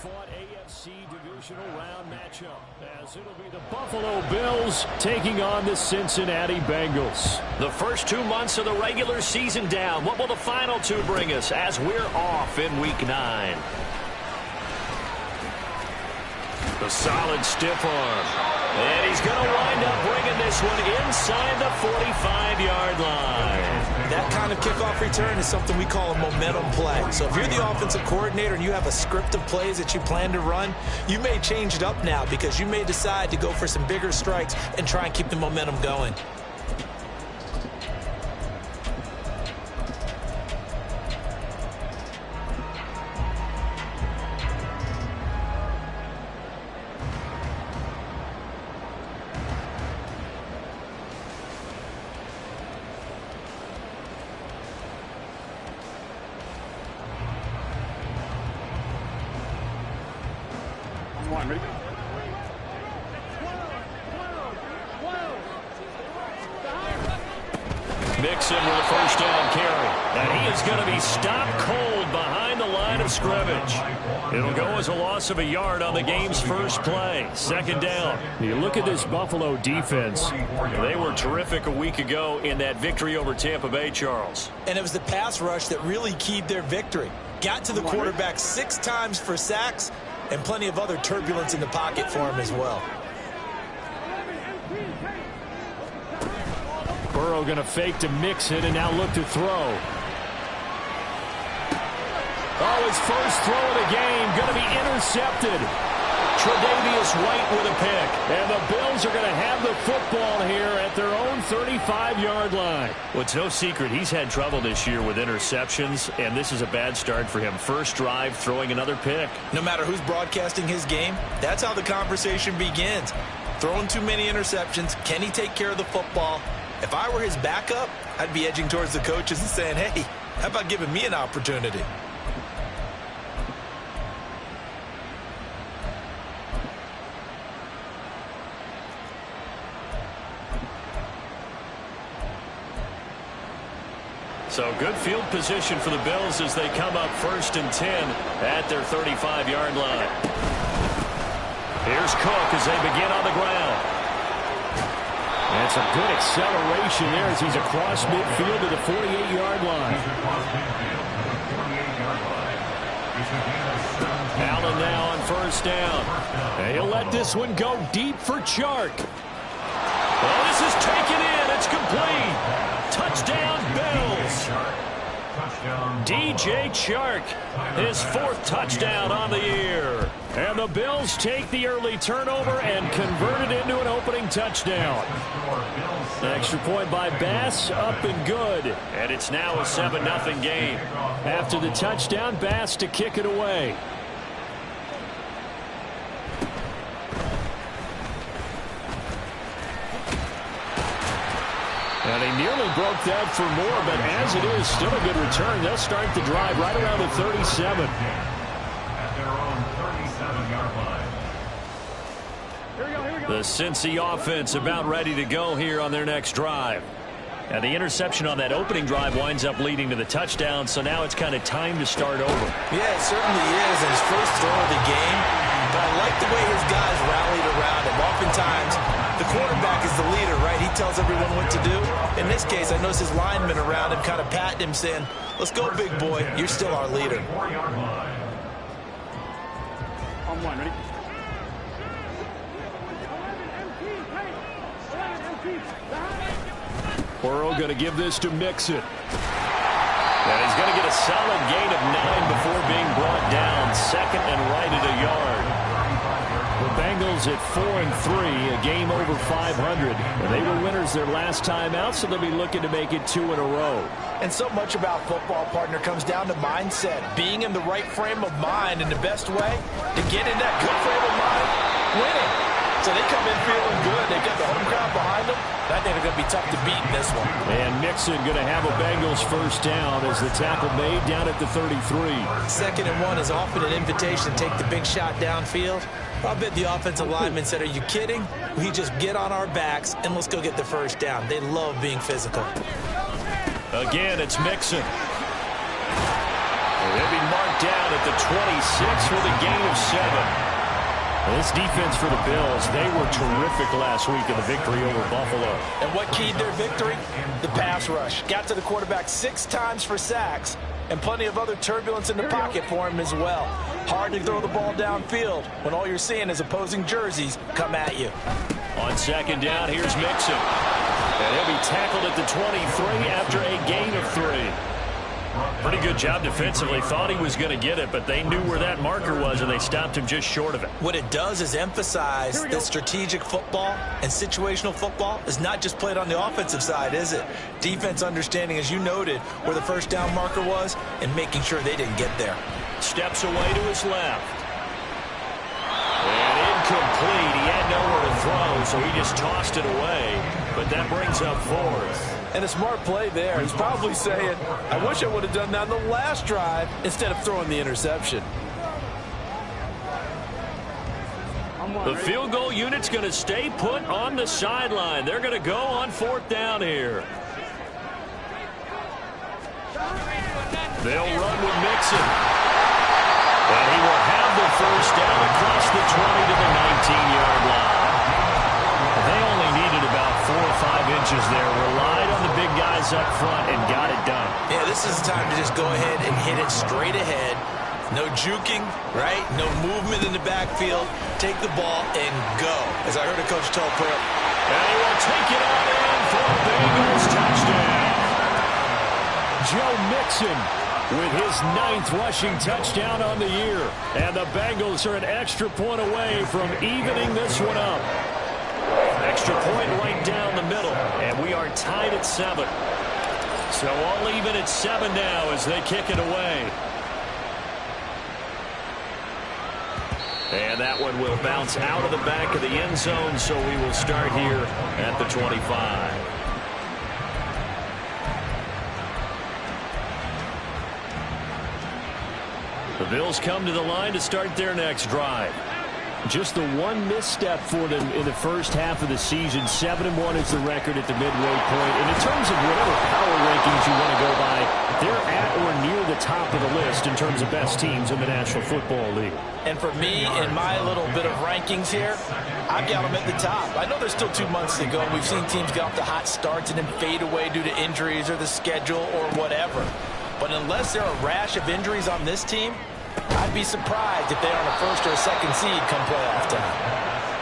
hard-fought AFC divisional round matchup, as it'll be the Buffalo Bills taking on the Cincinnati Bengals. The first 2 months of the regular season down. What will the final two bring us as we're off in Week 9? The solid stiff arm. And he's going to wind up bringing this one inside the 45-yard line. That kind of kickoff return is something we call a momentum play. So if you're the offensive coordinator and you have a script of plays that you plan to run, you may change it up now because you may decide to go for some bigger strikes and try and keep the momentum going. Mixon with a first down carry. And he is going to be stopped cold behind the line of scrimmage. It'll go as a loss of a yard on the game's first play. Second down. You look at this Buffalo defense. They were terrific a week ago in that victory over Tampa Bay, Charles. And it was the pass rush that really keyed their victory. Got to the quarterback 6 times for sacks and plenty of other turbulence in the pocket for him as well. Burrow going to fake to Mixon and now look to throw. Oh, his first throw of the game going to be intercepted. Tre'Davious White with a pick. And the Bills are going to have the football here at their own 35-yard line. Well, it's no secret he's had trouble this year with interceptions, and this is a bad start for him. First drive, throwing another pick. No matter who's broadcasting his game, that's how the conversation begins. Throwing too many interceptions, can he take care of the football? If I were his backup, I'd be edging towards the coaches and saying, hey, how about giving me an opportunity? So good field position for the Bills as they come up 1st and 10 at their 35-yard line. Here's Cook as they begin on the ground. And some good acceleration there as he's across midfield to the 48-yard line. Allen now on first down. And he'll let this one go deep for Chark. Oh, this is taken in. It's complete. Touchdown, Bills. DJ Chark, his 4th touchdown on the year. And the Bills take the early turnover and convert it into an opening touchdown. Extra point by Bass, up and good. And it's now a 7-0 game. After the touchdown, Bass to kick it away. And he nearly broke that for more, but as it is, still a good return. They'll start the drive right around the 37. The Cincy offense about ready to go here on their next drive. And the interception on that opening drive winds up leading to the touchdown, so now it's kind of time to start over. Yeah, it certainly is, and his first throw of the game. But I like the way his guys rallied around him. Oftentimes, the quarterback is the leader, right? He tells everyone what to do. In this case, I noticed his linemen around him kind of patting him, saying, let's go, big boy. You're still our leader. On one, ready? Burrow going to give this to Mixon. And he's going to get a solid gain of 9 before being brought down. 2nd and right at a yard. The Bengals at 4-3, a game over 500. They were winners their last time out, so they'll be looking to make it 2 in a row. And so much about football, partner, comes down to mindset. Being in the right frame of mind, and the best way to get in that good frame of mind, winning. So they come in feeling good. They got the home crowd behind them. I think they're going to be tough to beat in this one. And Mixon going to have a Bengals first down as the tackle made down at the 33. 2nd and 1 is often an invitation to take the big shot downfield. I bet the offensive lineman said, are you kidding? We just get on our backs and let's go get the first down. They love being physical. Again, it's Mixon. He'll be marked down at the 26 with a gain of 7. This defense for the Bills, they were terrific last week in the victory over Buffalo. And what keyed their victory? The pass rush. Got to the quarterback 6 times for sacks, and plenty of other turbulence in the pocket for him as well. Hard to throw the ball downfield when all you're seeing is opposing jerseys come at you. On second down, here's Mixon. And he'll be tackled at the 23 after a gain of 3. Pretty good job defensively. Thought he was going to get it, but they knew where that marker was, and they stopped him just short of it. What it does is emphasize that strategic football and situational football is not just played on the offensive side, is it? Defense understanding, as you noted, where the first down marker was and making sure they didn't get there. Steps away to his left. And incomplete. He had nowhere to throw, so he just tossed it away. But that brings up 4th. And a smart play there. He's probably saying, I wish I would have done that on the last drive instead of throwing the interception. The field goal unit's going to stay put on the sideline. They're going to go on 4th down here. They'll run with Mixon. And he will have the first down across the 20 to the 19-yard line. They only needed about 4 or 5 inches there. Relied on the big guys up front and got it done. Yeah, this is the time to just go ahead and hit it straight ahead. No juking, right? No movement in the backfield. Take the ball and go. As I heard a coach tell a player. And he will take it on in for a Bengals touchdown. Joe Mixon with his 9th rushing touchdown on the year. And the Bengals are an extra point away from evening this one up. Extra point right down the middle, and we are tied at 7. So all even at 7 now as they kick it away. And that one will bounce out of the back of the end zone, so we will start here at the 25. The Bills come to the line to start their next drive. Just the one misstep for them in the first half of the season. 7-1 is the record at the midway point. And in terms of whatever power rankings you want to go by, they're at or near the top of the list in terms of best teams in the National Football League. And for me, in my little bit of rankings here, I've got them at the top. I know there's still 2 months to go. We've seen teams get off to hot starts and then fade away due to injuries or the schedule or whatever. But unless there are a rash of injuries on this team, I'd be surprised if they're on a 1st or a 2nd seed come playoff time.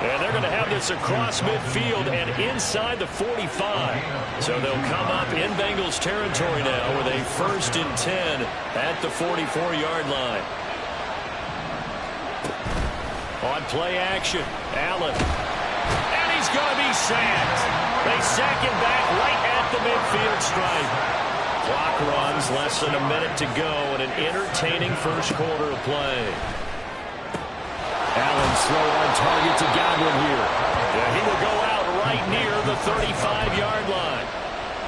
And they're going to have this across midfield and inside the 45. So they'll come up in Bengals territory now with a 1st and 10 at the 44-yard line. On play action, Allen. And he's going to be sacked. They sack him back right at the midfield stripe. Clock runs, less than a minute to go, and an entertaining first quarter of play. Allen's throw on target to Godwin here. Yeah, he will go out right near the 35-yard line.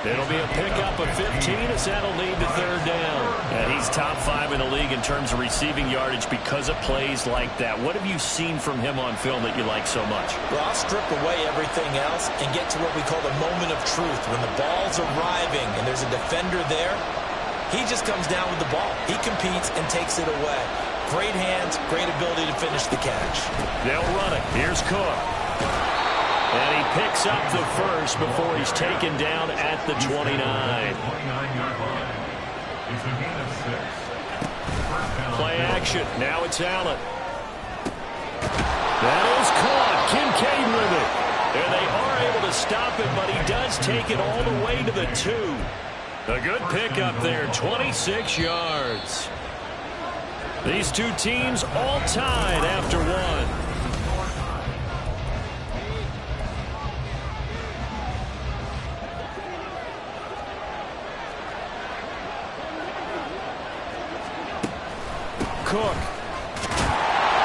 It'll be a pickup of 15 as that'll lead to 3rd down. And he's top 5 in the league in terms of receiving yardage because of plays like that. What have you seen from him on film that you like so much? Well, I'll strip away everything else and get to what we call the moment of truth. When the ball's arriving and there's a defender there, he just comes down with the ball. He competes and takes it away. Great hands, great ability to finish the catch. They'll run it. Here's Cook. And he picks up the first before he's taken down at the 29. Play action. Now it's Allen. That is caught. Kincaid with it. And they are able to stop it, but he does take it all the way to the 2. A good pickup there, 26 yards. These two teams all tied after 1. Cook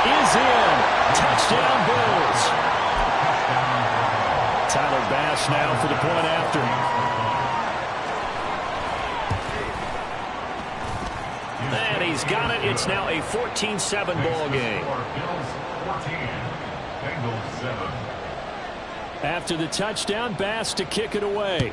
is in. Touchdown, Bills. Tyler Bass now for the point after. And he's got it. It's now a 14-7 ball game. After the touchdown, Bass to kick it away.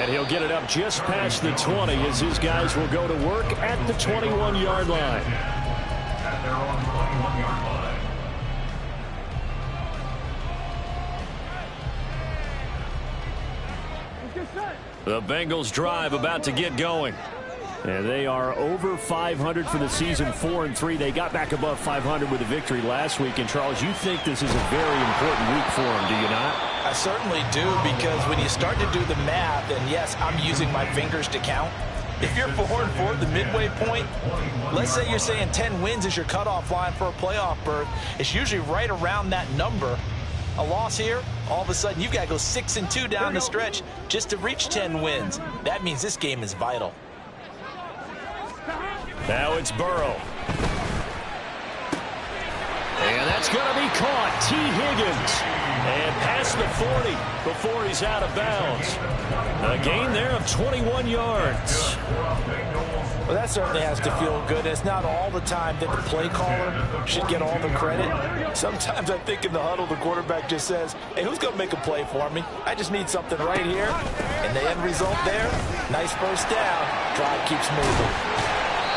And he'll get it up just past the 20 as his guys will go to work at the 21-yard line. At their own 21-yard line. The Bengals drive about to get going. And they are over 500 for the season, 4-3. They got back above 500 with a victory last week. And, Charles, you think this is a very important week for them, do you not? I certainly do, because when you start to do the math, and yes, I'm using my fingers to count. If you're 4-4 at the midway point, let's say you're saying 10 wins is your cutoff line for a playoff berth. It's usually right around that number. A loss here, all of a sudden you've got to go 6-2 down the stretch just to reach 10 wins. That means this game is vital. Now it's Burrow. And that's going to be caught. T. Higgins. And past the 40 before he's out of bounds. A gain there of 21 yards. Well, that certainly has to feel good. It's not all the time that the play caller should get all the credit. Sometimes I think in the huddle, the quarterback just says, hey, who's going to make a play for me? I just need something right here. And the end result there, nice first down. Drive keeps moving.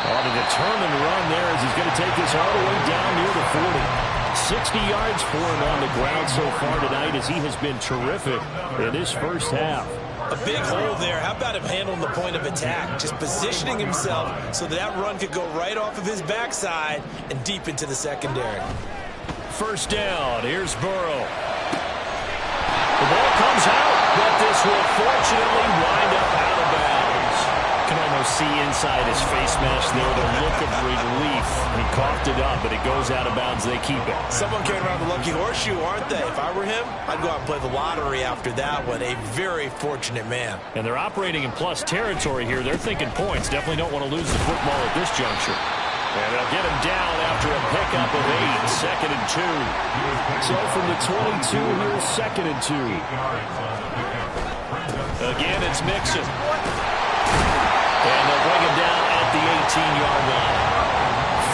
On a determined run there as he's going to take this all the way down near the 40. 60 yards for him on the ground so far tonight as he has been terrific in this first half. A big hole there. How about him handling the point of attack? Just positioning himself so that run could go right off of his backside and deep into the secondary. First down. Here's Burrow. The ball comes out, but this will fortunately wind up out of bounds. You can almost see inside his face mask there the look of relief. He coughed it up, but it goes out of bounds. They keep it. Someone carrying around the lucky horseshoe, aren't they? If I were him, I'd go out and play the lottery after that one. A very fortunate man. And they're operating in plus territory here. They're thinking points. Definitely don't want to lose the football at this juncture. And they'll get him down after a pickup of 8, 2nd and 2. So from the 22, here's 2nd and 2. Again, it's Mixon. And they'll bring him down at the 18-yard line.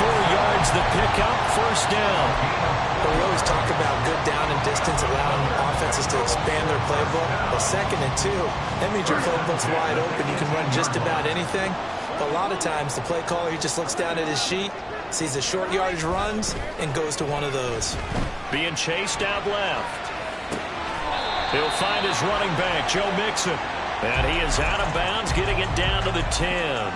4 yards the pickup, first down. But we always talk about good down and distance, allowing offenses to expand their playbook. Well, 2nd and 2, that means your playbook's wide open. You can run just about anything. But a lot of times, the play caller, he just looks down at his sheet, sees the short yardage runs, and goes to one of those. Being chased out left. He'll find his running back, Joe Mixon. And he is out of bounds, getting it down to the 10.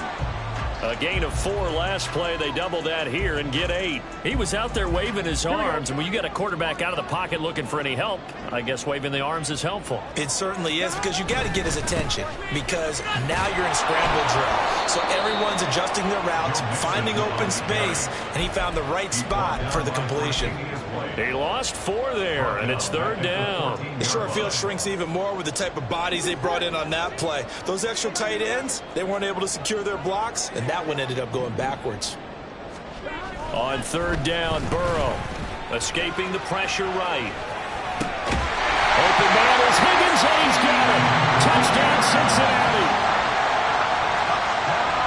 A gain of 4 last play. They double that here and get 8. He was out there waving his arms, and when you got a quarterback out of the pocket looking for any help, I guess waving the arms is helpful. It certainly is, because you got to get his attention, because now you're in scramble drill. So everyone's adjusting their routes, finding open space, and he found the right spot for the completion. He lost 4 there, and it's 3rd down. The short field shrinks even more with the type of bodies they brought in on that play. Those extra tight ends, they weren't able to secure their blocks, and that one ended up going backwards. On 3rd down, Burrow escaping the pressure right. Open man is Higgins, and he's got it. Touchdown, Cincinnati.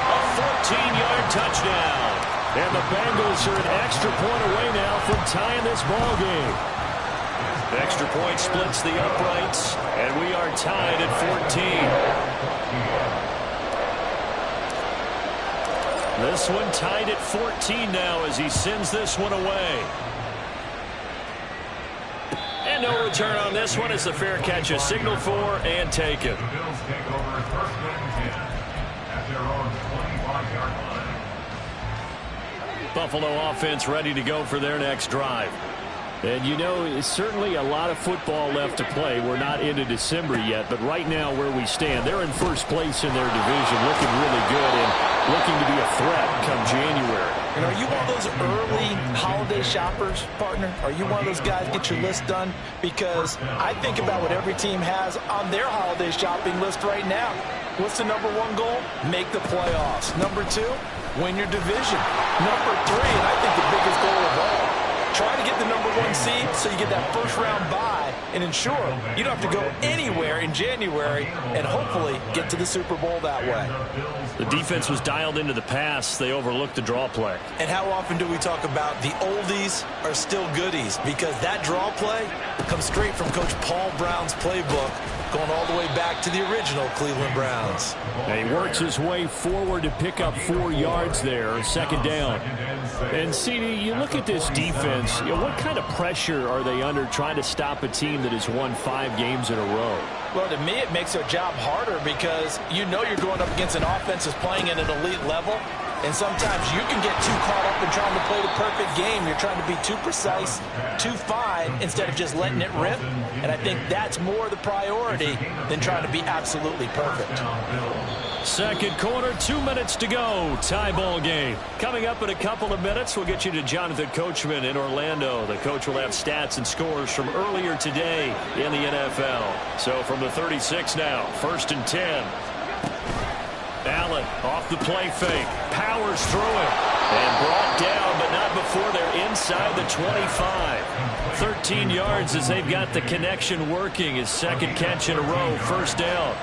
A 14-yard touchdown. And the Bengals are an extra point away now from tying this ball game. The extra point splits the uprights, and we are tied at 14. This one tied at 14 now as he sends this one away. And no return on this one as the fair catch is signaled for and taken. The Bills take over 1st and 10 at their own 25-yard line. Buffalo offense ready to go for their next drive. And you know, it's certainly a lot of football left to play. We're not into December yet, but right now where we stand, they're in first place in their division, looking really good and looking to be a threat come January. And are you one of those early holiday shoppers, partner? Are you one of those guys get your list done? Because I think about what every team has on their holiday shopping list right now. What's the number 1 goal? Make the playoffs. Number 2, win your division. Number 3, and I think the biggest goal of all, try to get the number 1 seed so you get that first-round bye and ensure you don't have to go anywhere in January and hopefully get to the Super Bowl that way. The defense was dialed into the pass. They overlooked the draw play. And how often do we talk about the oldies are still goodies? Because that draw play comes straight from Coach Paul Brown's playbook going all the way back to the original Cleveland Browns. And he works his way forward to pick up 4 yards there, second down. And, CD, you look at this defense, what kind of pressure are they under trying to stop a team that has won 5 games in a row? Well, to me, it makes their job harder because you know you're going up against an offense that's playing at an elite level. And sometimes you can get too caught up in trying to play the perfect game. You're trying to be too precise, too fine, instead of just letting it rip. And I think that's more the priority than trying to be absolutely perfect. Second quarter, 2 minutes to go. Tie ball game. Coming up in a couple of minutes, we'll get you to Jonathan Coachman in Orlando. The coach will have stats and scores from earlier today in the NFL. So from the 36 now, 1st and 10. Allen off the play fake. Powers through it. And brought down, but not before they're inside the 25. 13 yards as they've got the connection working. His second catch in a row. First down.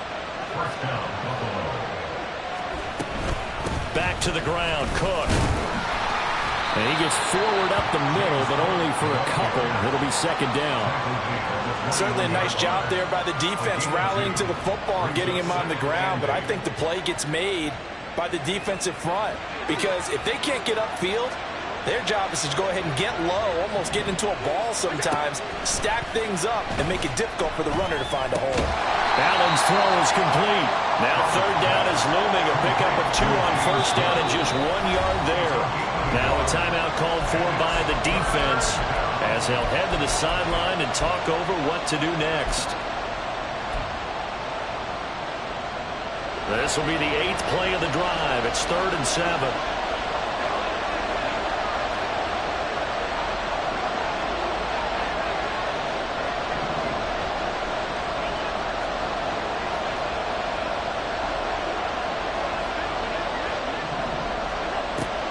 Back to the ground. Cook. And he gets forward up the middle, but only for a couple. It'll be second down. Certainly a nice job there by the defense rallying to the football and getting him on the ground. But I think the play gets made by the defensive front. Because if they can't get upfield, their job is to go ahead and get low, almost get into a ball sometimes, stack things up, and make it difficult for the runner to find a hole. Allen's throw is complete. Now third down is looming. A pickup of 2 on first down and just 1 yard there. Now a timeout called for by the defense as they'll head to the sideline and talk over what to do next. This will be the 8th play of the drive. It's 3rd and 7.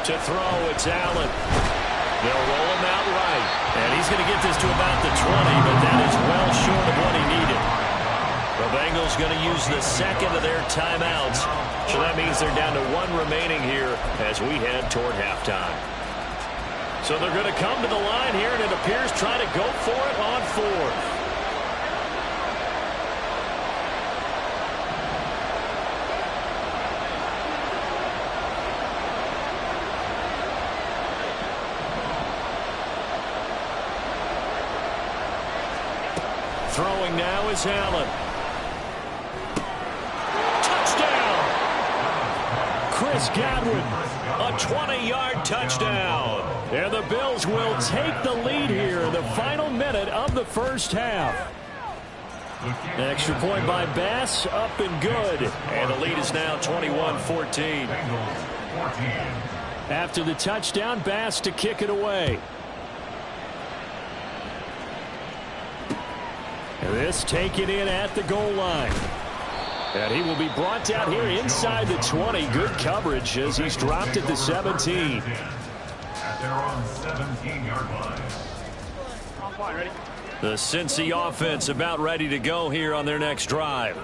To throw, it's Allen. They'll roll him out right. And he's going to get this to about the 20, but that is well short of what he needed. The Bengals going to use the second of their timeouts. So that means they're down to 1 remaining here as we head toward halftime. So they're going to come to the line here, and it appears trying to go for it on 4th. Throwing now is Allen. Touchdown! Chris Godwin, a 20-yard touchdown. And the Bills will take the lead here in the final minute of the first half. An extra point by Bass, up and good. And the lead is now 21-14. After the touchdown, Bass to kick it away. This taken in at the goal line. And he will be brought down here inside the 20. Good coverage as he's dropped at the 17. At their own 17-yard line. Ready? The Cincy offense about ready to go here on their next drive.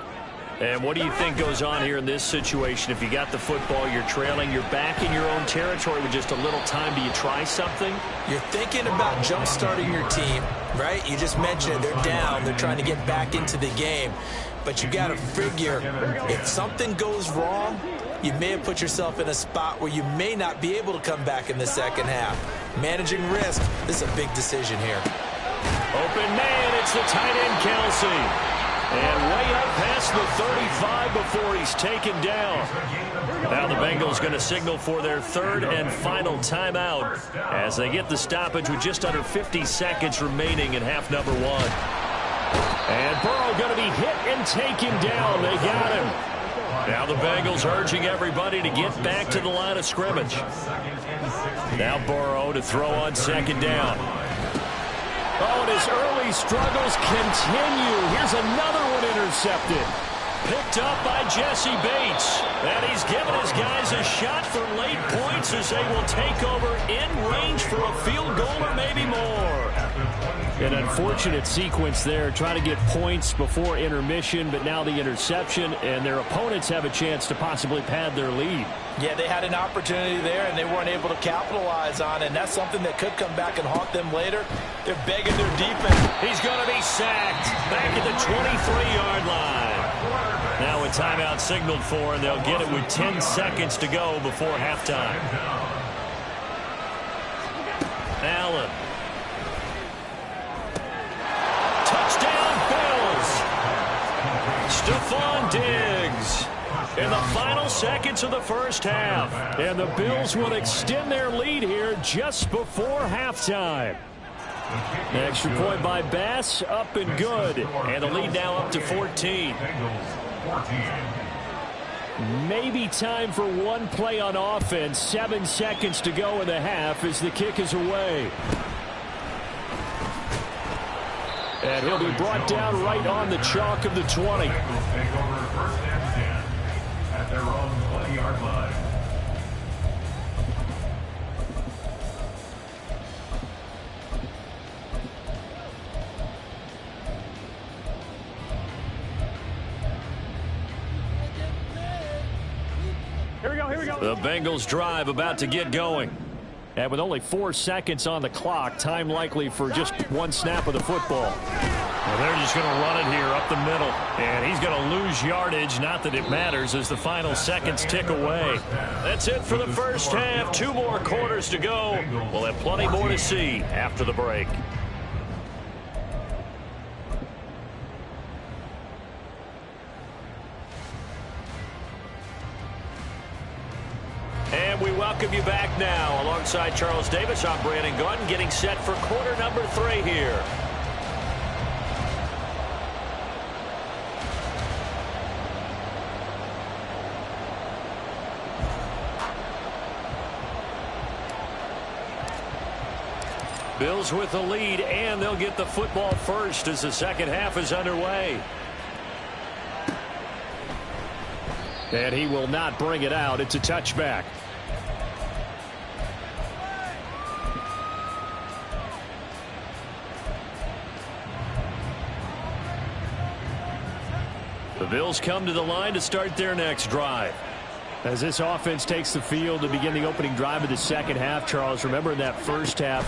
And what do you think goes on here in this situation? If you got the football, you're trailing, you're back in your own territory with just a little time. Do you try something? You're thinking about jump-starting your team, right? You just mentioned it. They're down. They're trying to get back into the game. But you got to figure if something goes wrong, you may have put yourself in a spot where you may not be able to come back in the second half. Managing risk, this is a big decision here. Open man, it's the tight end Kelsey. And way up past the 35 before he's taken down. Now the Bengals going to signal for their 3rd and final timeout as they get the stoppage with just under 50 seconds remaining in half number 1. And Burrow going to be hit and taken down. They got him. Now the Bengals urging everybody to get back to the line of scrimmage. Now Burrow to throw on 2nd down. Oh, and his early struggles continue. Here's another one intercepted. Picked up by Jesse Bates. And he's given his guys a shot for late points as they will take over in range for a field goal or maybe more. An unfortunate sequence there, trying to get points before intermission, but now the interception, and their opponents have a chance to possibly pad their lead. Yeah, they had an opportunity there, and they weren't able to capitalize on it, and that's something that could come back and haunt them later. They're begging their defense. He's going to be sacked back at the 23-yard line. Now a timeout signaled for, and they'll get it with 10 seconds to go before halftime. Allen. Touchdown, Bills. Stephon Diggs. In the final seconds of the first half. And the Bills will extend their lead here just before halftime. An extra point by Bass, up and good. And the lead now up to 14. Maybe time for one play on offense. 7 seconds to go in the half as the kick is away. And he'll be brought down right on the chalk of the 20. At their own 20-yard line. Here we go. The Bengals drive about to get going. And with only 4 seconds on the clock, time likely for just one snap of the football. Well, they're just going to run it here up the middle. And he's going to lose yardage. Not that it matters as the final seconds tick away. That's it for the first half. 2 more quarters to go. We'll have plenty more to see after the break. And we welcome you back now. Alongside Charles Davis, I'm Brandon Gunn, getting set for quarter number 3 here. Bills with the lead, and they'll get the football first as the second half is underway. And he will not bring it out. It's a touchback. The Bills come to the line to start their next drive. As this offense takes the field to begin the opening drive of the second half, Charles, remember in that first half,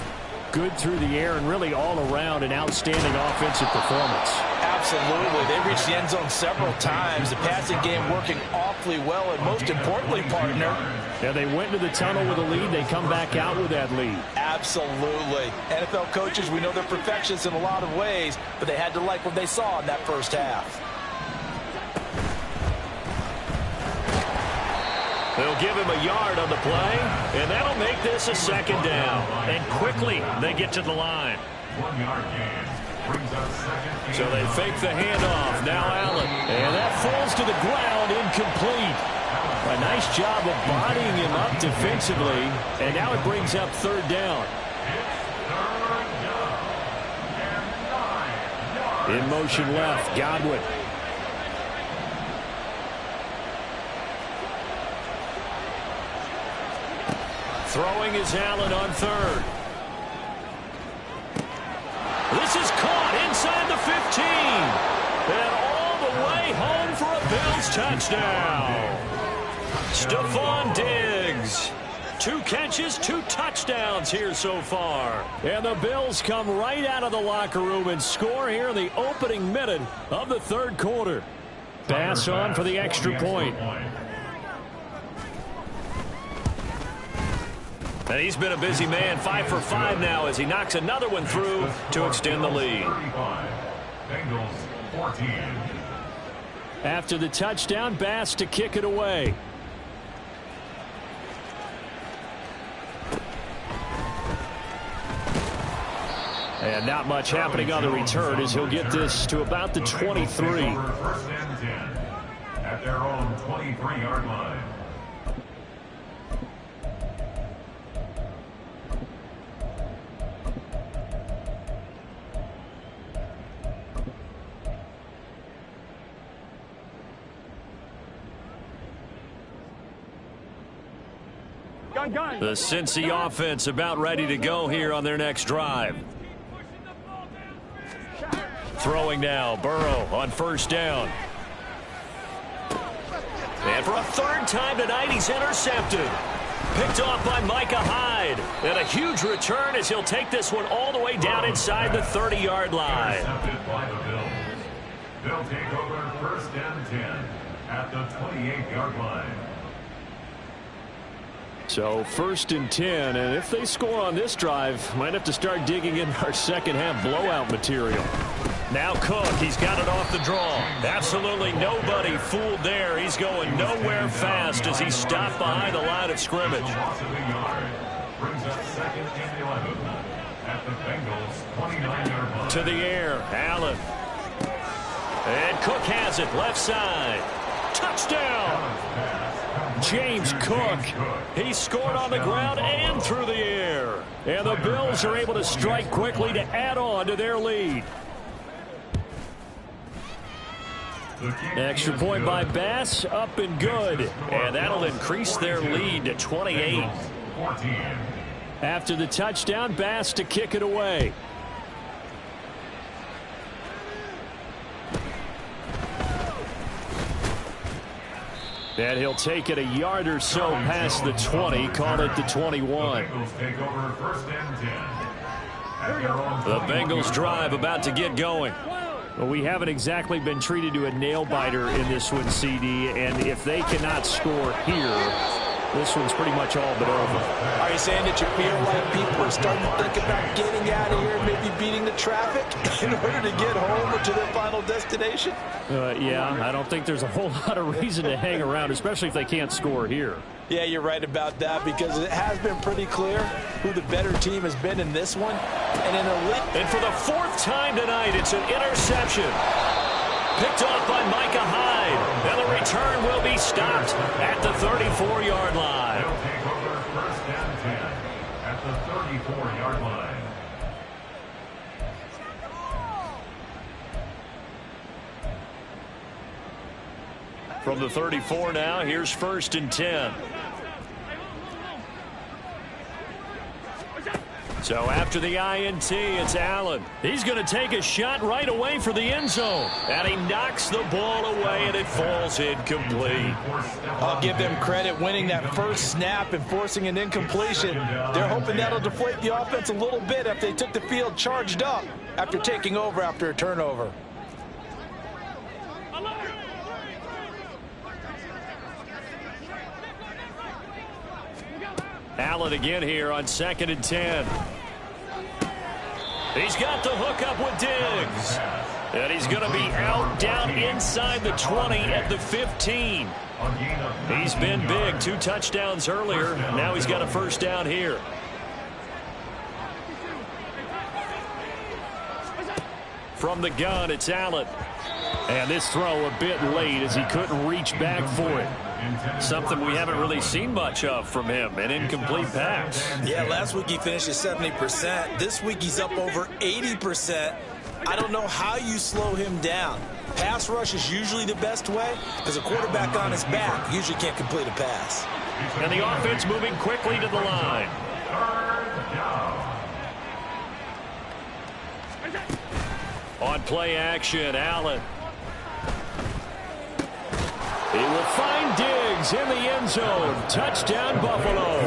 good through the air and really all around an outstanding offensive performance. Absolutely. They reached the end zone several times. The passing game working awfully well, and most importantly, partner. Yeah, they went to the tunnel with a lead. They come back out with that lead. Absolutely. NFL coaches, we know they're perfectionists in a lot of ways, but they had to like what they saw in that first half. They'll give him a yard on the play, and that'll make this a second down. And quickly, they get to the line. 1 yard gain. Brings up second. So they fake the handoff. Now Allen. And that falls to the ground, incomplete. A nice job of bodying him up defensively. And now it brings up third down. In motion left, Godwin. Throwing is Allen on third. This is caught inside the 15. And all the way home for a Bills touchdown. Stephon Diggs. 2 catches, 2 touchdowns here so far. And the Bills come right out of the locker room and score here in the opening minute of the third quarter. Bass on for the extra point. And he's been a busy man, 5 for 5 now as he knocks another one through to extend the lead. Bengals 14. After the touchdown, Bass to kick it away. And not much happening on the return as he'll get this to about the 23. First and 10 at their own 23-yard line. The Cincy offense about ready to go here on their next drive. Throwing now, Burrow on first down. And for a third time tonight, he's intercepted. Picked off by Micah Hyde. And a huge return as he'll take this one all the way down inside the 30-yard line. Intercepted by the Bills. They'll take over first and 10 at the 28-yard line. So first and 10, and if they score on this drive, might have to start digging in our second half blowout material. Now Cook, he's got it off the draw. Absolutely nobody fooled there. He's going nowhere fast as he's stopped behind the line of scrimmage. Loss of a yard brings up second and 11 at the Bengals 29-yard line. To the air, Allen. And Cook has it, left side. Touchdown! James Cook. He scored on the ground and through the air. And the Bills are able to strike quickly to add on to their lead. Extra point by Bass, up and good. And that'll increase their lead to 28. After the touchdown, Bass to kick it away. And he'll take it a yard or so past the 20, call it the 21. The Bengals drive about to get going. Well, we haven't exactly been treated to a nail-biter in this one, CD, and if they cannot score here, this one's pretty much all but over. Are you saying that you feel like people are starting to think about getting out of here, maybe beating the traffic in order to get home or to their final destination? Yeah, I don't think there's a whole lot of reason to hang around, especially if they can't score here. Yeah, you're right about that because it has been pretty clear who the better team has been in this one. And for the fourth time tonight, it's an interception. Picked off by Micah Hyde. And the return will be stopped at the 34-yard line. They'll take over first and 10 at the 34-yard line. From the 34 now, here's first and 10. So after the INT, it's Allen. He's going to take a shot right away for the end zone. And he knocks the ball away, and it falls incomplete. I'll give them credit winning that first snap and forcing an incompletion. They're hoping that'll deflate the offense a little bit if they took the field charged up after taking over after a turnover. Allen again here on second and 10. He's got the hook up with Diggs. And he's going to be out down inside the 20 at the 15. He's been big. 2 touchdowns earlier. Now he's got a first down here. From the gun, it's Allen. And this throw a bit late as he couldn't reach back for it. Something we haven't really seen much of from him, an incomplete pass. Yeah, last week he finished at 70%. This week he's up over 80%. I don't know how you slow him down. Pass rush is usually the best way because a quarterback on his back usually can't complete a pass. And the offense moving quickly to the line. On play action, Allen. He will find Diggs in the end zone. Touchdown, Buffalo.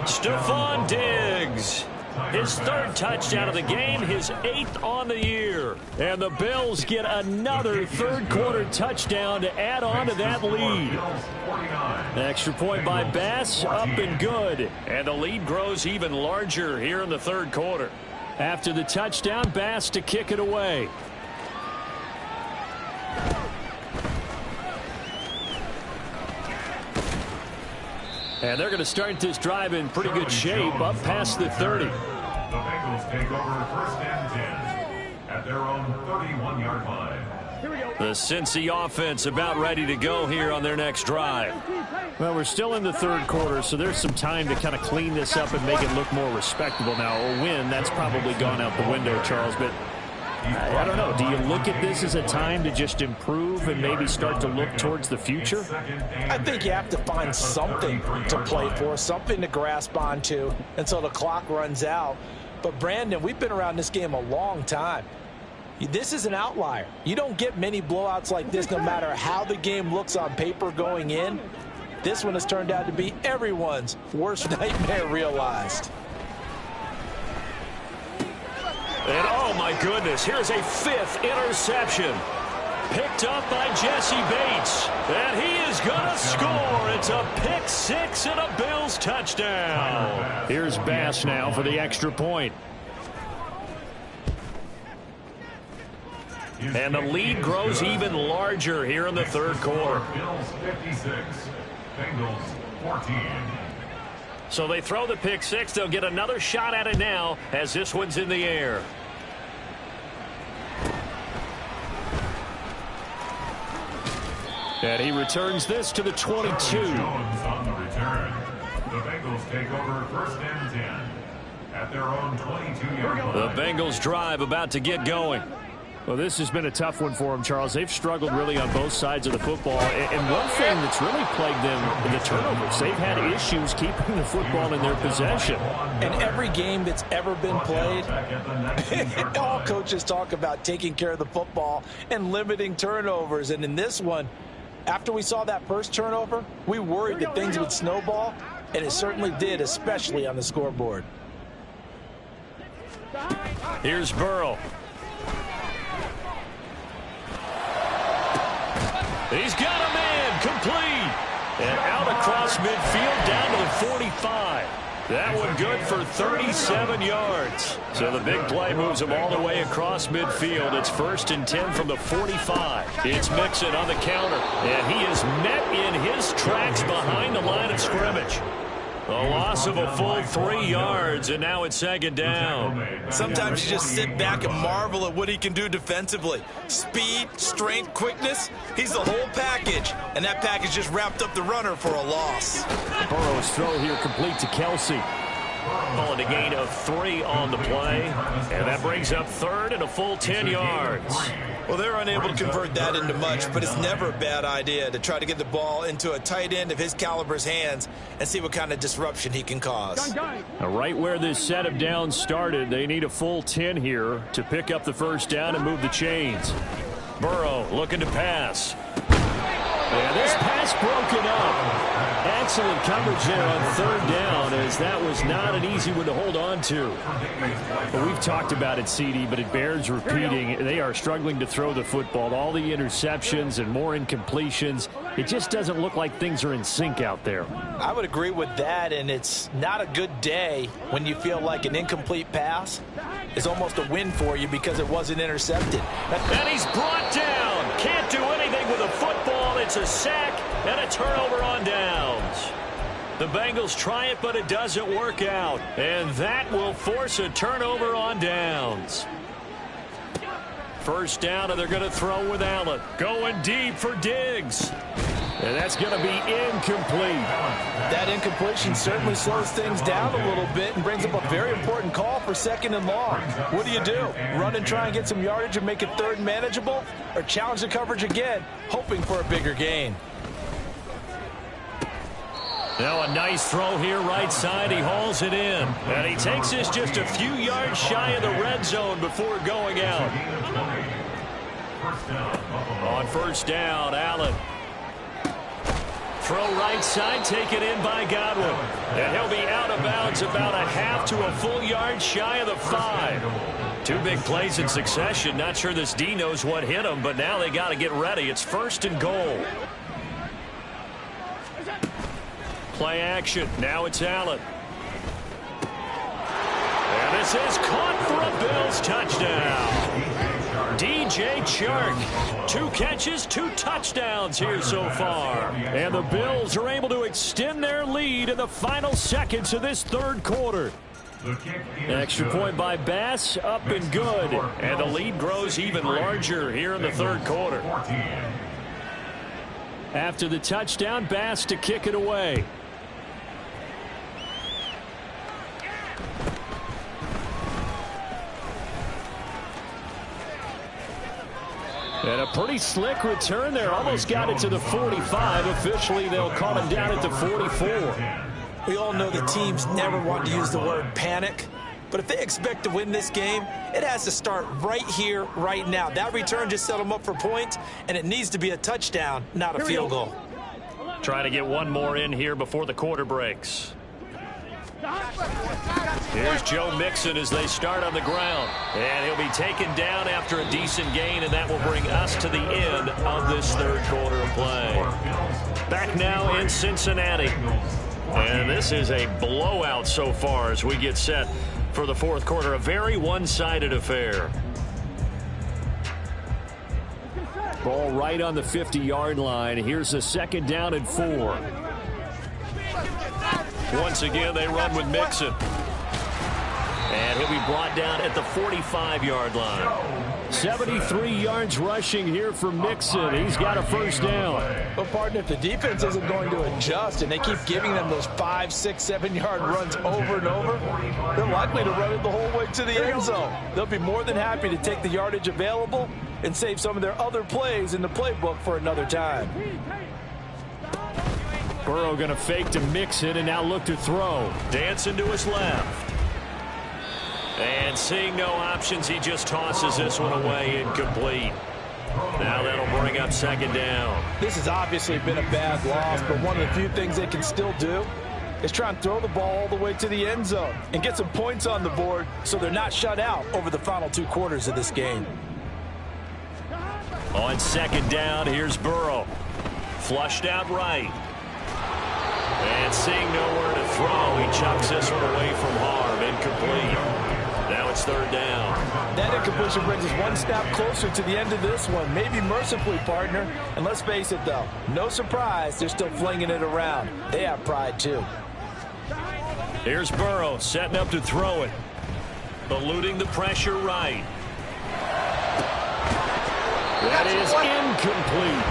Stephon Diggs. His third touchdown of the game, his 8th on the year. And the Bills get another third-quarter touchdown to add on to that lead. Extra point by Bass, up and good. And the lead grows even larger here in the third quarter. After the touchdown, Bass to kick it away. And they're going to start this drive in pretty good shape, up past the 30. The Bengals take over first and 10 at their own 31-yard line. The Cincy offense about ready to go here on their next drive. Well, we're still in the third quarter, so there's some time to kind of clean this up and make it look more respectable now. A win, that's probably gone out the window, Charles, but I don't know. Do you look at this as a time to just improve and maybe start to look towards the future? I think you have to find something to play for, something to grasp onto until the clock runs out. But, Brandon, we've been around this game a long time. This is an outlier. You don't get many blowouts like this no matter how the game looks on paper going in. This one has turned out to be everyone's worst nightmare realized. And oh my goodness, here's a 5th interception. Picked up by Jesse Bates. And he is going to score. It's a pick 6 and a Bills touchdown. Here's Bass now for the extra point. And the lead grows even larger here in the third quarter. Bills 56, Bengals 14. So they throw the pick 6. They'll get another shot at it now as this one's in the air. And he returns this to the 22. Jones on the return. The Bengals take over 1st and 10 at their own 22-yard line. The Bengals drive about to get going. Well, this has been a tough one for them, Charles. They've struggled really on both sides of the football. And one thing that's really plagued them in the turnovers, they've had issues keeping the football in their possession. In every game that's ever been played, all coaches talk about taking care of the football and limiting turnovers. And in this one, after we saw that first turnover, we worried that things would snowball, and it certainly did, especially on the scoreboard. Here's Burrow. He's got a man complete. And out across midfield down to the 45. That one good for 37 yards. So the big play moves him all the way across midfield. It's 1st and 10 from the 45. It's Mixon on the counter. And he is met in his tracks behind the line of scrimmage. A loss of a full 3 yards, and now it's 2nd down. Sometimes you just sit back and marvel at what he can do defensively. Speed, strength, quickness, he's the whole package. And that package just wrapped up the runner for a loss. Burrow's throw here complete to Kelsey. Calling a gain of 3 on the play. And that brings up 3rd and a full 10 yards. Well, they're unable to convert that into much, but it's never a bad idea to try to get the ball into a tight end of his caliber's hands and see what kind of disruption he can cause. Right where this set of downs started, they need a full 10 here to pick up the 1st down and move the chains. Burrow looking to pass. And this pass broken up. Excellent coverage there on 3rd down, as that was not an easy one to hold on to. Well, we've talked about it, CD, but it bears repeating. They are struggling to throw the football. All the interceptions and more incompletions. It just doesn't look like things are in sync out there. I would agree with that, and it's not a good day when you feel like an incomplete pass is almost a win for you because it wasn't intercepted. And he's brought down. Can't do anything with a football. It's a sack and a turnover on downs. The Bengals try it, but it doesn't work out. And that will force a turnover on downs. 1st down, and they're going to throw with Allen. Going deep for Diggs. And that's going to be incomplete. That incompletion certainly slows things down a little bit and brings up a very important call for 2nd and long. What do you do? Run and try and get some yardage and make it 3rd manageable? Or challenge the coverage again, hoping for a bigger gain? Now a nice throw here right side. He hauls it in. And he takes this just a few yards shy of the red zone before going out. On 1st down, Allen. Throw right side, taken in by Godwin. And he'll be out of bounds about a half to a full yard shy of the 5. 2 big plays in succession. Not sure this D knows what hit him, but now they got to get ready. It's 1st and goal. Play action. Now it's Allen. And this is caught for a Bills touchdown. DJ Chark. 2 catches, 2 touchdowns here so far. And the Bills are able to extend their lead in the final seconds of this 3rd quarter. Extra point by Bass, up and good. And the lead grows even larger here in the 3rd quarter. After the touchdown, Bass to kick it away. And a pretty slick return there. Almost got it to the 45. Officially, they'll call him down at the 44. We all know the teams never want to use the word panic, But if they expect to win this game, it has to start right here, right now. That return just set them up for points, and it needs to be a touchdown, not a field goal. Trying to get one more in here before the quarter breaks. Here's Joe Mixon as they start on the ground. And he'll be taken down after a decent gain, and that will bring us to the end of this third quarter of play. Back now in Cincinnati. And this is a blowout so far as we get set for the fourth quarter. A very one-sided affair. Ball right on the 50-yard line. Here's a 2nd down and 4. Once again, they run with Mixon. And he'll be brought down at the 45-yard line. 73 yards rushing here for Mixon. He's got a 1st down. Well, partner, if the defense isn't going to adjust and they keep giving them those 5, 6, 7-yard runs over and over, they're likely to run it the whole way to the end zone. They'll be more than happy to take the yardage available and save some of their other plays in the playbook for another time. Burrow going to fake to Mixon and now look to throw. Dancing to his left. And seeing no options, he just tosses this one away, incomplete. Now that'll bring up 2nd down. This has obviously been a bad loss, but one of the few things they can still do is try and throw the ball all the way to the end zone and get some points on the board so they're not shut out over the final 2 quarters of this game. On 2nd down, here's Burrow. Flushed out right. And seeing nowhere to throw, he chucks this one away from harm. Incomplete. Now it's 3rd down. That incompletion brings us one step closer to the end of this one. Maybe mercifully, partner. And let's face it, though. No surprise, they're still flinging it around. They have pride, too. Here's Burrow setting up to throw it. Eluding the pressure right. That is incomplete.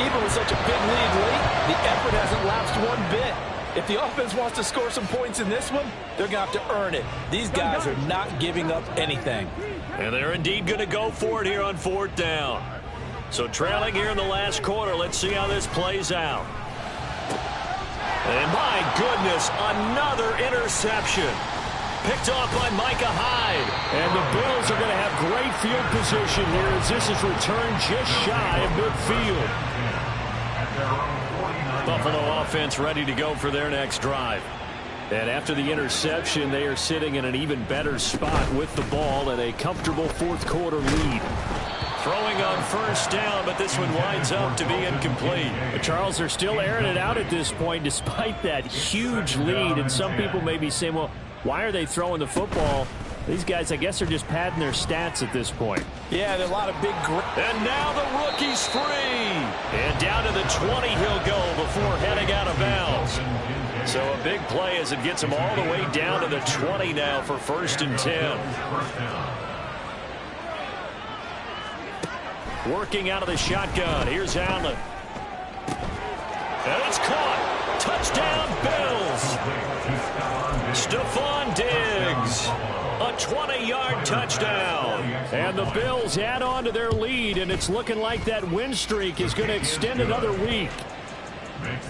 Even with such a big lead late, the effort hasn't lapsed one bit. If the offense wants to score some points in this one, they're going to have to earn it. These guys are not giving up anything. And they're indeed going to go for it here on 4th down. So trailing here in the last quarter, let's see how this plays out. And my goodness, another interception. Picked off by Micah Hyde. And the Bills are going to have great field position here as this is returned just shy of midfield. Buffalo offense ready to go for their next drive. And after the interception, they are sitting in an even better spot with the ball and a comfortable 4th quarter lead. Throwing on 1st down, but this one winds up to be incomplete. Charles, they're still airing it out at this point despite that huge lead. And some people may be saying, well, why are they throwing the football? These guys, I guess, are just padding their stats at this point. Yeah, there are a lot of big... And now the rookie's free. And down to the 20 he'll go before heading out of bounds. So a big play as it gets him all the way down to the 20 now for 1st and 10. Working out of the shotgun. Here's Allen. And it's caught. Touchdown, Bills. Stephon Diggs. A 20-yard touchdown. And the Bills add on to their lead, and it's looking like that win streak is going to extend another week.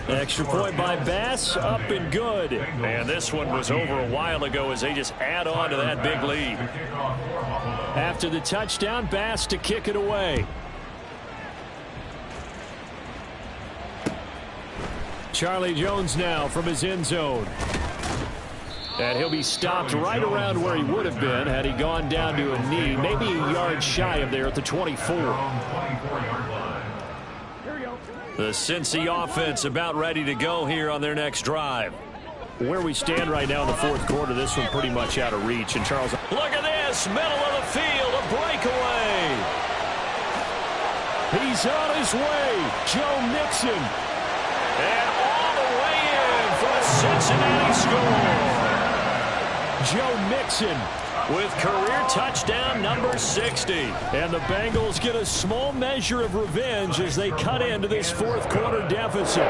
Extra point by Bass, up and good. And this one was over a while ago as they just add on to that big lead. After the touchdown, Bass to kick it away. Charlie Jones now from his end zone. And he'll be stopped right around where he would have been had he gone down to a knee, maybe a yard shy of there at the 24. The Cincy offense about ready to go here on their next drive. Where we stand right now in the 4th quarter, this one pretty much out of reach. And Charles, look at this, middle of the field, a breakaway. He's on his way, Joe Mixon. And all the way in for a Cincinnati score. Joe Mixon with career touchdown number 60. And the Bengals get a small measure of revenge as they cut into this 4th quarter deficit.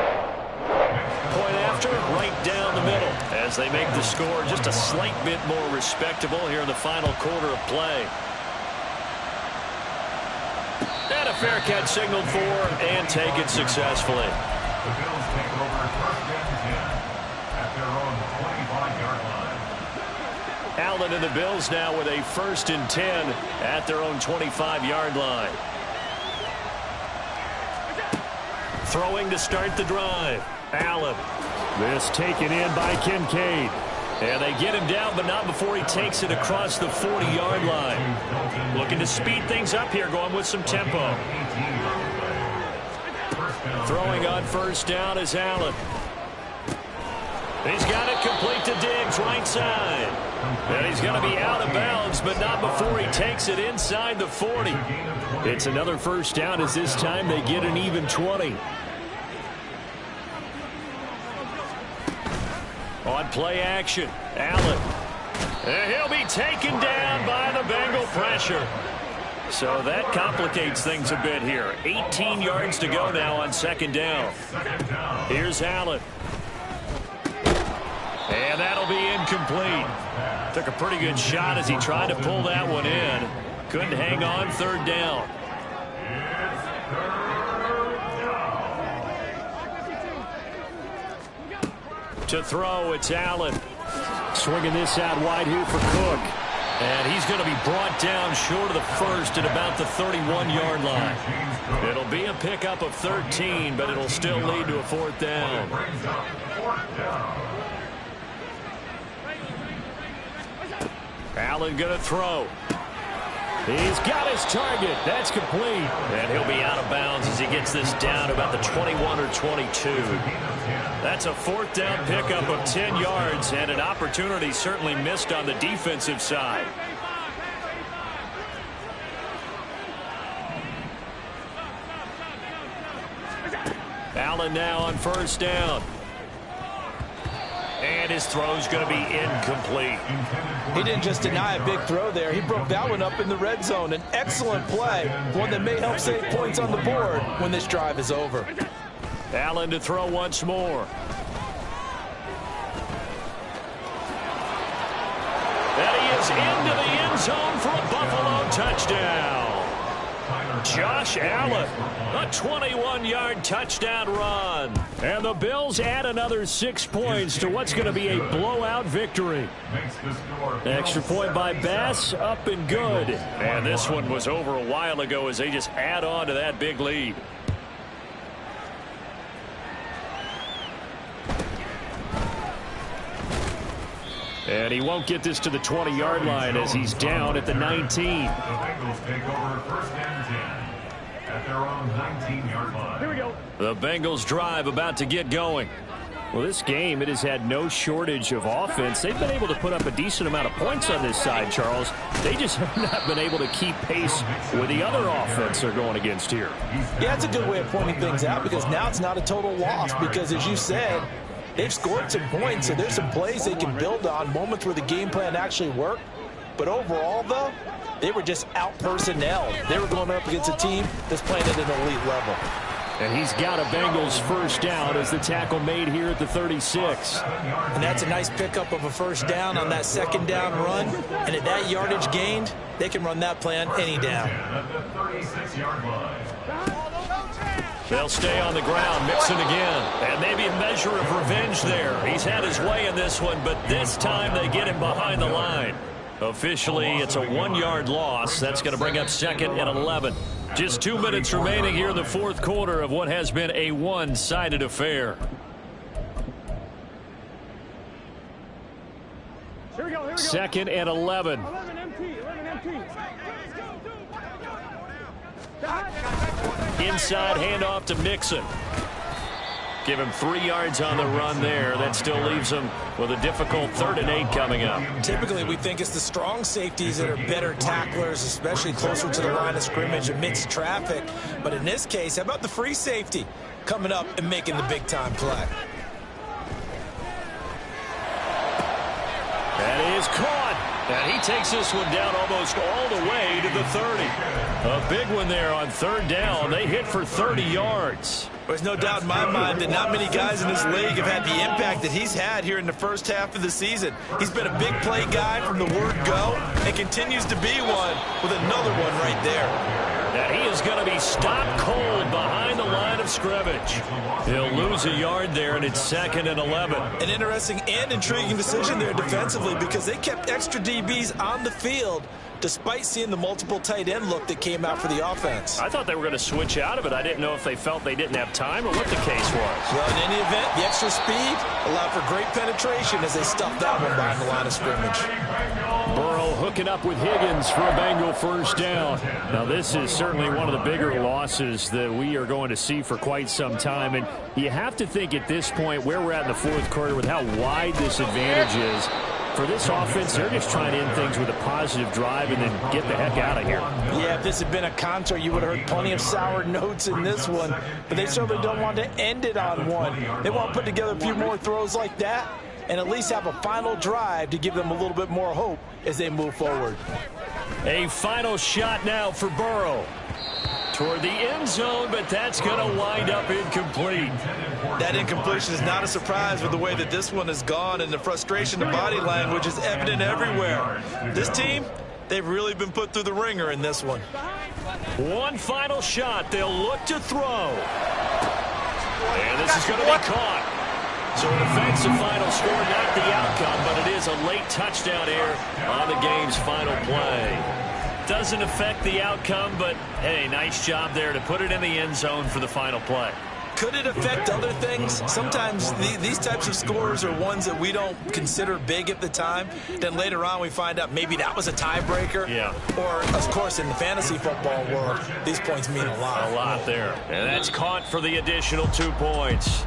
Point after, right down the middle as they make the score just a slight bit more respectable here in the final quarter of play. And a fair catch signaled for and taken successfully. The Bills take over 1st and 10 at their own 25-yard line. Allen and the Bills now with a 1st and 10 at their own 25-yard line. Throwing to start the drive. Allen. This taken in by Kincaid. And they get him down, but not before he takes it across the 40-yard line. Looking to speed things up here, going with some tempo. Throwing on 1st down is Allen. He's got it complete to Diggs, right side. And he's going to be out of bounds, but not before he takes it inside the 40. It's another 1st down, as this time they get an even 20. On play action, Allen. And he'll be taken down by the Bengal pressure. So that complicates things a bit here. 18 yards to go now on 2nd down. Here's Allen. And that'll be incomplete. Took a pretty good shot as he tried to pull that one in. Couldn't hang on 3rd down. To throw, it's Allen. Swinging this out wide here for Cook. And he's going to be brought down short of the 1st at about the 31-yard line. It'll be a pickup of 13, but it'll still lead to a 4th down. Allen going to throw. He's got his target. That's complete. And he'll be out of bounds as he gets this down to about the 21 or 22. That's a 4th down pickup of 10 yards and an opportunity certainly missed on the defensive side. Allen now on 1st down. And his throw's going to be incomplete. He didn't just deny a big throw there. He broke that one up in the red zone. An excellent play, one that may help save points on the board when this drive is over. Allen to throw once more. And he is into the end zone for a Buffalo touchdown. Josh Allen, a 21-yard touchdown run. And the Bills add another 6 points to what's going to be a blowout victory. Extra point by Bass, up and good. And this one was over a while ago as they just add on to that big lead. And he won't get this to the 20-yard line as he's down at the 19. The Bengals take over 1st and 10 at their own 19-yard line. Here we go. The Bengals drive about to get going. Well, this game, it has had no shortage of offense. They've been able to put up a decent amount of points on this side, Charles. They just have not been able to keep pace with the other offense they're going against here. Yeah, it's a good way of pointing things out because now it's not a total loss because, as you said, they've scored some points, so there's some plays they can build on, moments where the game plan actually worked. But overall, though, they were just out-personnel. They were going up against a team that's playing at an elite level. And he's got a Bengals 1st down as the tackle made here at the 36. And that's a nice pickup of a 1st down on that 2nd down run. And at that yardage gained, they can run that play on any down. They'll stay on the ground, Mixon again. And maybe a measure of revenge there. He's had his way in this one, but this time they get him behind the line. Officially, it's a 1-yard loss. That's going to bring up 2nd and 11. Just 2 minutes remaining here in the 4th quarter of what has been a one-sided affair. Here we go. 2nd and 11. 11 MT. Inside handoff to Mixon. Give him 3 yards on the run there. That still leaves him with a difficult 3rd and 8 coming up. Typically, we think it's the strong safeties that are better tacklers, especially closer to the line of scrimmage amidst traffic. But in this case, how about the free safety coming up and making the big-time play? That is caught. And he takes this one down almost all the way to the 30. A big one there on 3rd down. They hit for 30 yards. There's no doubt in my mind that not many guys in this league have had the impact that he's had here in the first half of the season. He's been a big play guy from the word go and continues to be one with another one right there. And he is going to be stopped cold behind the line of scrimmage. He'll lose a yard there, and it's 2nd and 11. An interesting and intriguing decision there defensively because they kept extra DBs on the field despite seeing the multiple tight end look that came out for the offense. I thought they were going to switch out of it. I didn't know if they felt they didn't have time or what the case was. Well, in any event, the extra speed allowed for great penetration as they stuffed that one behind the line of scrimmage. Burrow hooking up with Higgins for a Bengal first down. Now, this is certainly one of the bigger losses that we are going to see for quite some time. And you have to think at this point where we're at in the fourth quarter with how wide this advantage is. For this offense, they're just trying to end things with a positive drive and then get the heck out of here. Yeah, if this had been a concert, you would have heard plenty of sour notes in this one. But they certainly don't want to end it on one. They want to put together a few more throws like that and at least have a final drive to give them a little bit more hope as they move forward. A final shot now for Burrow. Toward the end zone, but that's going to wind up incomplete. That incompletion is not a surprise with the way that this one has gone, and the frustration of body language is evident everywhere. This team, they've really been put through the ringer in this one. One final shot. They'll look to throw. And this is going to be caught. So it affects the final score, not the outcome, but it is a late touchdown here on the game's final play. Doesn't affect the outcome, but, hey, nice job there to put it in the end zone for the final play. Could it affect other things? Sometimes these types of scores are ones that we don't consider big at the time. Then later on we find out maybe that was a tiebreaker. Yeah. Or, of course, in the fantasy football world, these points mean a lot. A lot there. And that's caught for the additional 2 points.